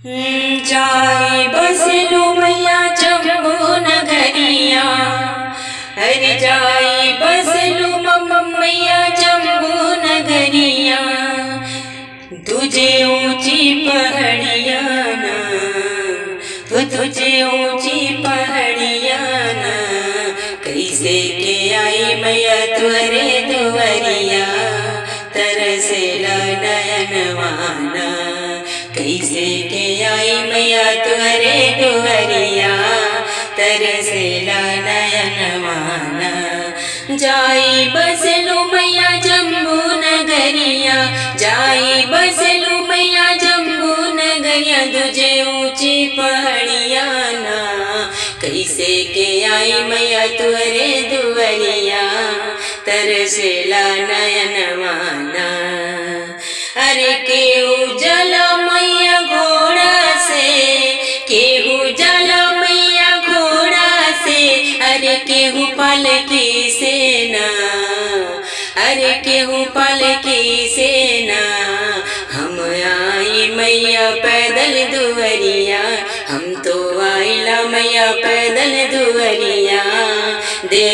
जाए बसलू मैया जम्मू नगरिया। हर जाए बसलू मैया जम्मू नगरिया। तुझे ऊंची पहाड़िया ना, तुझे ऊंची पहाड़िया ना, कैसे के आई मैया तुअरे दुवरिया। तरसेला नयनवाना, कैसे के आई मैया तुअरे दुवरिया। तरसेला नयनवाना, जाई बसलू मैया जम्मू नगरिया। जाई बसलू मैया जम्मू नगरिया। तुझे ऊंची पहाड़िया ना, कैसे के आई मैया तुअरे दुवरिया। तरसेला नयनवाना, अरे केहू जला मैया घोड़ा से, केहू जला मैया घोड़ा से। अरे केहू पालकी से ना, अरे केहू पालकी से ना। हम आई मैया पैदल दुवरिया, हम तो आइला मैया पैदल दुवरिया। दे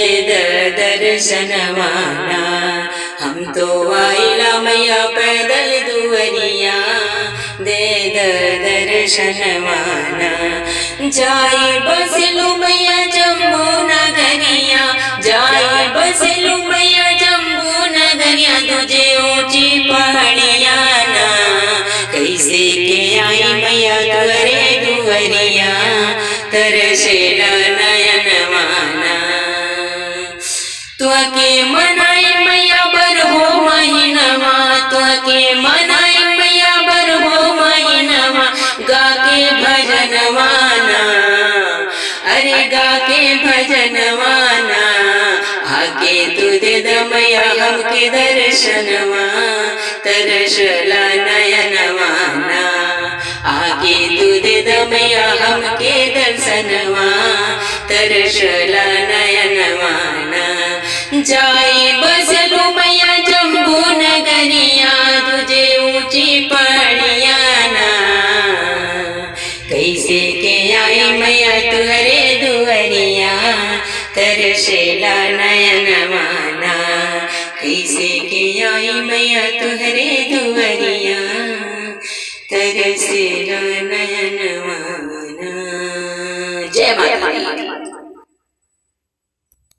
दर्शनवाना, हम तो आइला मैया पैदल दुवरिया। दे दर्शनवाना, जाई बसलू मैया जम्मू नगरिया। जाई बसलू मैया जम्मू नगरिया। तुझे ऊंची पहाड़िया ना, कैसे के आई मैया तुअरे दुवरिया। तरसेला नयनवाना, तुअके मनाई मैया बरहो महीनवा। तुअके मनाई मैया बरहो महीनवा। गाके भजनवाना, अरे गाके भजनवाना। आके तुझे दमैया हमके दर्शनवा। तरसला नयनवाना, आके तुझे दमैया हमके दर्शनवा। तरसला नयनवाना, जाई बसलू मैया जम्मू नगरिया। तुझे ऊंची पहाड़िया ना, कैसे के आई मैया तुअरे दुवरिया। तरसेला नयनवाना, कैसे के आई मैया तुअरे दुवरिया। तरसेला नयनवाना। जय माता दी।